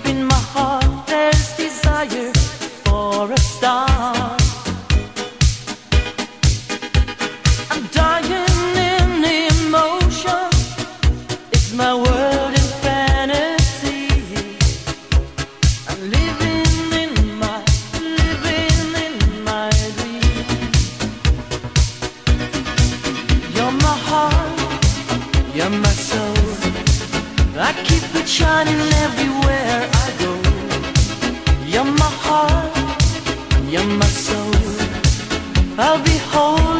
in my heart there's desire for a star. I'm dying in emotion. It's my world in fantasy. I'm living in my dream. You're my heart, you're my soul. I keep it shining everywhere I go. You're my heart, you're my soul. I'll be holding